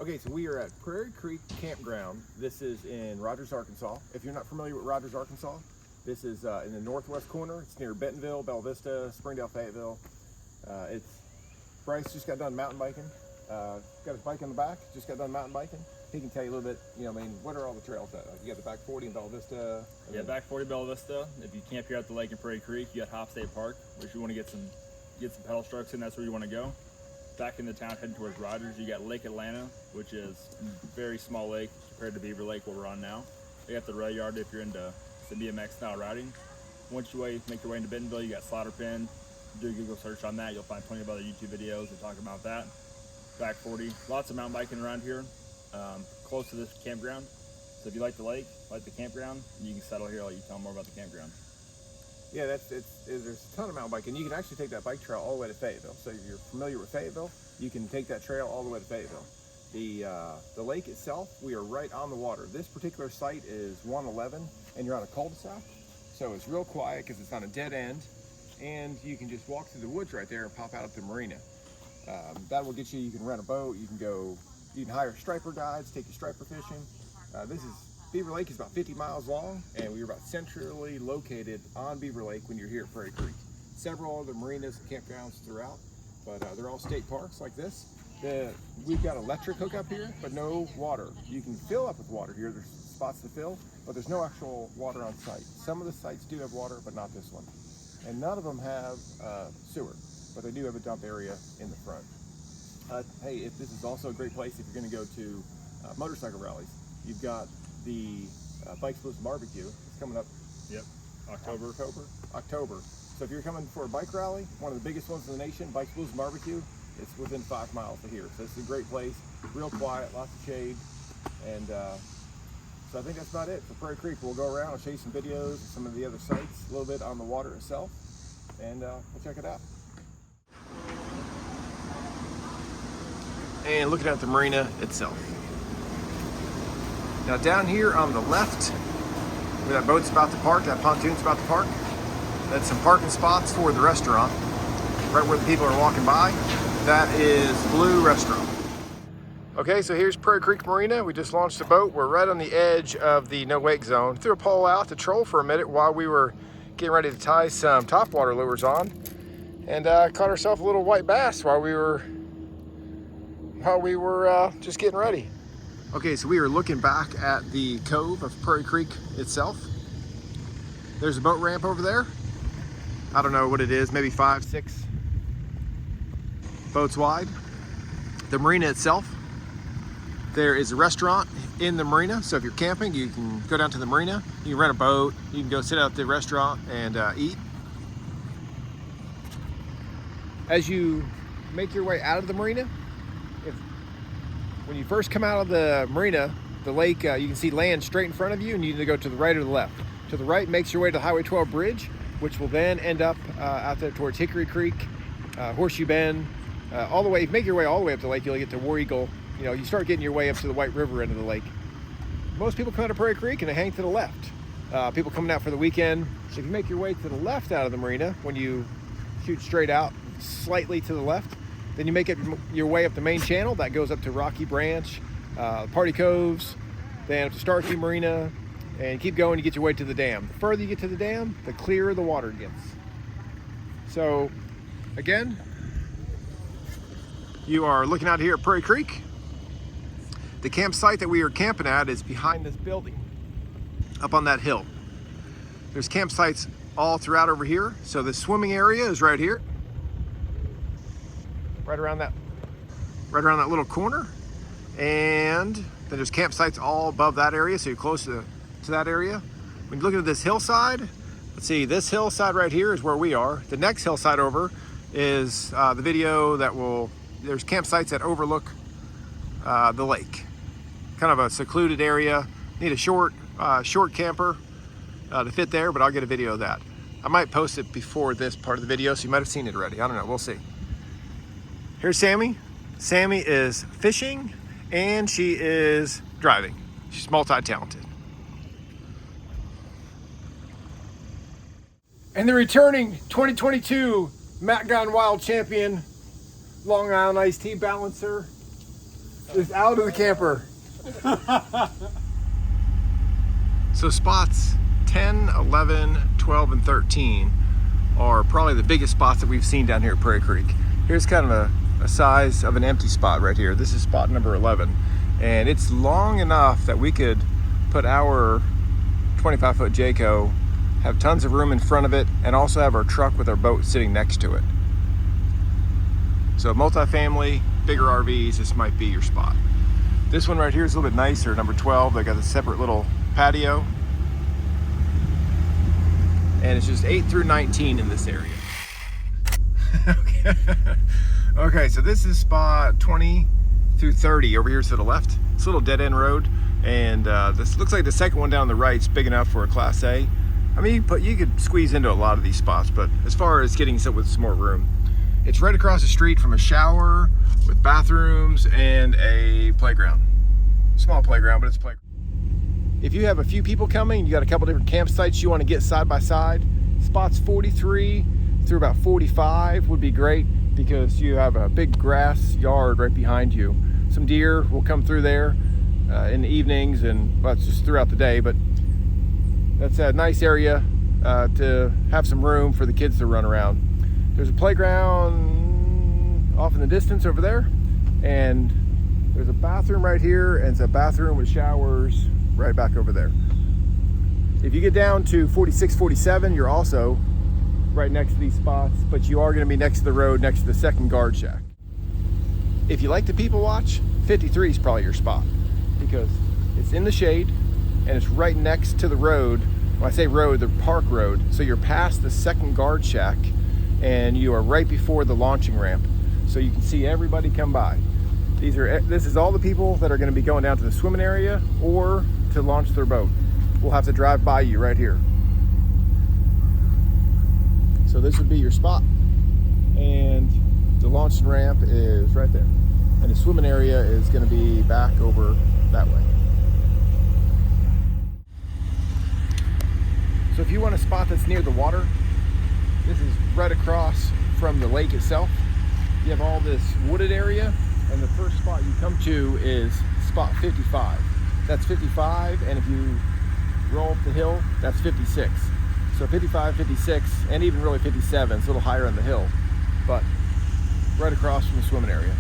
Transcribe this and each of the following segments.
Okay, so we are at Prairie Creek Campground. This is in Rogers, Arkansas. If you're not familiar with Rogers, Arkansas, this is in the northwest corner. It's near Bentonville, Bella Vista, Springdale, Fayetteville. Bryce just got done mountain biking. Got his bike in the back, just got done mountain biking. He can tell you a little bit, what are all the trails at? Like you got the back 40 in Bella Vista. Yeah, back 40 Bella Vista. If you camp here at the lake in Prairie Creek, you got Hop State Park, which you want to get some pedal strokes in. That's where you want to go. Back in the town heading towards Rogers, you got Lake Atlanta, which is a very small lake compared to Beaver Lake where we're on now. You got the rail yard if you're into some BMX style riding. Once you make your way into Bentonville, you got Slaughter Pen. Do a Google search on that, you'll find plenty of other YouTube videos that talk about that. Back 40, lots of mountain biking around here, close to this campground. So if you like the lake, like the campground, you can settle here. I'll let you tell them more about the campground. Yeah, there's a ton of mountain biking. You can actually take that bike trail all the way to Fayetteville. So if you're familiar with Fayetteville, you can take that trail all the way to Fayetteville. The lake itself, we are right on the water. This particular site is 111, and you're on a cul-de-sac. So it's real quiet because it's on a dead end, and you can just walk through the woods right there and pop out at the marina. That will get you. You can rent a boat. You can hire striper guides, take you striper fishing. Beaver Lake is about 50 miles long, and we are about centrally located on Beaver Lake when you're here at Prairie Creek. Several other marinas and campgrounds throughout, but they're all state parks like this. We've got electric hookup here, but no water. You can fill up with water here. There's spots to fill, but there's no actual water on site. Some of the sites do have water, but not this one. And none of them have sewer, but they do have a dump area in the front. Hey, this is also a great place if you're going to go to motorcycle rallies. You've got the Bikes, Blues, and Barbecue. It's coming up. Yep, October. So if you're coming for a bike rally, one of the biggest ones in the nation, Bikes, Blues, and Barbecue, it's within 5 miles of here. So it's a great place, real quiet, lots of shade. And so I think that's about it for Prairie Creek. We'll go around and show you some videos of some of the other sites, a little bit on the water itself, and we'll check it out. And looking at the marina itself. Now down here on the left, where that boat's about to park, that pontoon's about to park, that's some parking spots for the restaurant. Right where the people are walking by, that is Blue Restaurant. Okay, so here's Prairie Creek Marina. We just launched the boat. We're right on the edge of the no wake zone. Threw a pole out to troll for a minute while we were getting ready to tie some topwater lures on, and caught ourselves a little white bass while we were just getting ready. Okay, so we are looking back at the cove of Prairie Creek itself. There's a boat ramp over there. I don't know what it is, maybe 5, 6 boats wide. The marina itself, there is a restaurant in the marina. So if you're camping, you can go down to the marina, you can rent a boat, you can go sit out at the restaurant and eat. As you make your way out of the marina, when you first come out of the marina, the lake, you can see land straight in front of you, and you need to go to the right or the left. To the right makes your way to the Highway 12 bridge, which will then end up out there towards Hickory Creek, Horseshoe Bend, all the way. Make your way all the way up the lake, you'll get to War Eagle. You start getting your way up to the White River end of the lake. Most people come out of Prairie Creek and they hang to the left. People coming out for the weekend. So if you make your way to the left out of the marina, when you shoot straight out, slightly to the left, then you make your way up the main channel. That goes up to Rocky Branch, Party Coves, then up to Starkey Marina, and keep going, you get your way to the dam. The further you get to the dam, the clearer the water gets. So, again, you are looking out here at Prairie Creek. The campsite that we are camping at is behind this building, up on that hill. There's campsites all throughout over here. So the swimming area is right here. Right around that little corner, and then there's campsites all above that area, so you're close to that area. When you look at this hillside, let's see, this hillside right here is where we are. The next hillside over is the video there's campsites that overlook the lake. Kind of a secluded area. Need a short camper to fit there, but I'll get a video of that. I might post it before this part of the video, so you might have seen it already. I don't know, we'll see. Here's Sammy. Sammy is fishing and she is driving. She's multi-talented. And the returning 2022 Matt Gone Wild champion, Long Island Iced Tea Balancer, Just out of the camper. So spots 10, 11, 12, and 13 are probably the biggest spots that we've seen down here at Prairie Creek. Here's kind of a size of an empty spot right here. This is spot number 11. And it's long enough that we could put our 25-foot Jayco, have tons of room in front of it, and also have our truck with our boat sitting next to it. So multifamily, bigger RVs, this might be your spot. This one right here is a little bit nicer, number 12. They got a separate little patio. And it's just 8 through 19 in this area. Okay, so this is spot 20 through 30 over here to the left. It's a little dead end road. And this looks like the second one down the right is big enough for a Class A. I mean, you could squeeze into a lot of these spots, but as far as getting with some more room, it's right across the street from a shower with bathrooms and a playground. Small playground, but it's a playground. If you have a few people coming, you got a couple different campsites you want to get side by side, spots 43 through about 45 would be great because you have a big grass yard right behind you. Some deer will come through there in the evenings, and well, it's just throughout the day, but that's a nice area to have some room for the kids to run around. There's a playground off in the distance over there, and there's a bathroom right here, and it's a bathroom with showers right back over there. If you get down to 46, 47, you're also right next to these spots, but you are going to be next to the road, next to the second guard shack. If you like to people watch, 53 is probably your spot because it's in the shade and it's right next to the road. When I say road, the park road. So you're past the second guard shack and you are right before the launching ramp. So you can see everybody come by. This is all the people that are going to be going down to the swimming area or to launch their boat. We'll have to drive by you right here. So this would be your spot, and the launching ramp is right there, and the swimming area is going to be back over that way. So if you want a spot that's near the water, this is right across from the lake itself. You have all this wooded area, and the first spot you come to is spot 55. That's 55, and if you roll up the hill, that's 56. So 55, 56, and even really 57, it's a little higher on the hill, but right across from the swimming area.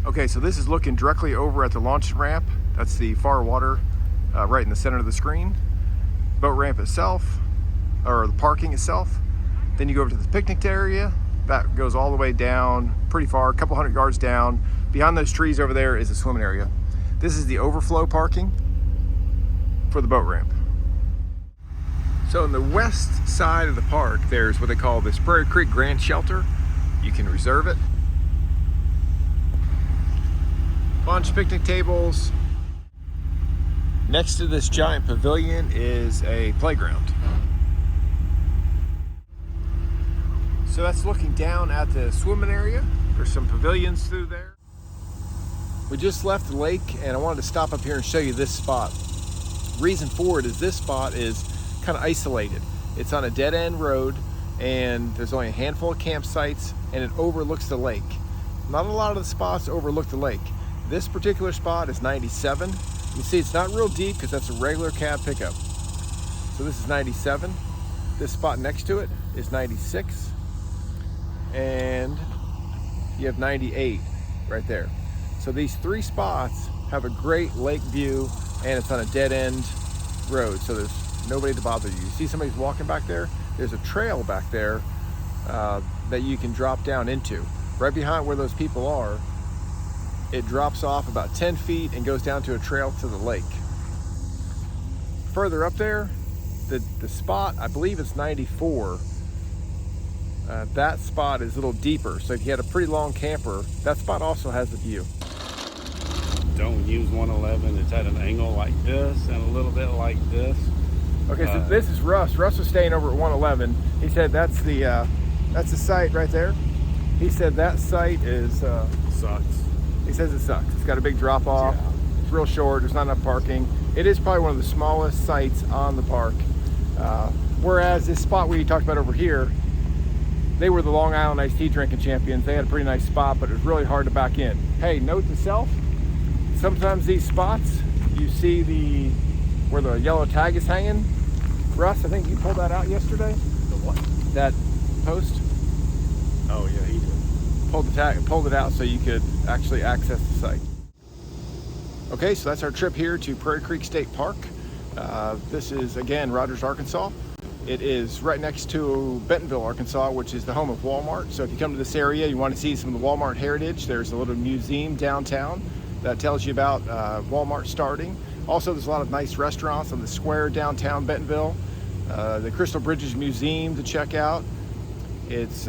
Okay, so this is looking directly over at the launching ramp. That's the far water right in the center of the screen. Boat ramp itself, or the parking itself. Then you go over to the picnic area. That goes all the way down pretty far, a couple hundred yards down. Behind those trees over there is the swimming area. This is the overflow parking for the boat ramp. So on the west side of the park, there's what they call this Prairie Creek Grant Shelter. You can reserve it. Bunch of picnic tables. Next to this giant pavilion is a playground. So that's looking down at the swimming area. There's some pavilions through there. We just left the lake and I wanted to stop up here and show you this spot. Reason for it is this spot is kind of isolated. It's on a dead end road and there's only a handful of campsites and it overlooks the lake. Not a lot of the spots overlook the lake. This particular spot is 97. You see it's not real deep because that's a regular cab pickup. So this is 97. This spot next to it is 96. And you have 98 right there. So these three spots have a great lake view and it's on a dead end road. So there's nobody to bother you. You see somebody's walking back there? There's a trail back there that you can drop down into. Right behind where those people are, it drops off about 10 feet and goes down to a trail to the lake. Further up there, the spot, I believe it's 94. That spot is a little deeper. So if you had a pretty long camper, that spot also has a view. Don't use 111. It's at an angle like this and a little bit like this. Okay, so this is Russ. Russ was staying over at 111. He said that's the site right there. He said that site is Sucks. He says it sucks. It's got a big drop off. Yeah. It's real short. There's not enough parking. It is probably one of the smallest sites on the park. Whereas this spot we talked about over here, They were the Long Island iced tea drinking champions. They had a pretty nice spot, but it was really hard to back in. Hey, note to self, sometimes these spots, you see where the yellow tag is hanging. Russ, I think you pulled that out yesterday. The what? That post. Oh yeah, he did. Pulled it out so you could actually access the site. Okay, so that's our trip here to Prairie Creek State Park. This is, again, Rogers, Arkansas. It is right next to Bentonville, Arkansas, which is the home of Walmart. So if you come to this area, you want to see some of the Walmart heritage, there's a little museum downtown that tells you about Walmart starting. Also, there's a lot of nice restaurants on the square downtown Bentonville. The Crystal Bridges Museum to check out. It's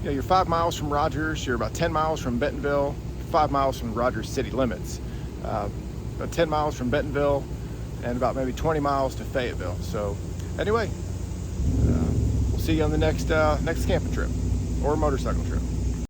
you're 5 miles from Rogers, you're about 10 miles from Bentonville, 5 miles from Rogers city limits, about 10 miles from Bentonville, and about maybe 20 miles to Fayetteville. So anyway, we'll see you on the next camping trip or motorcycle trip.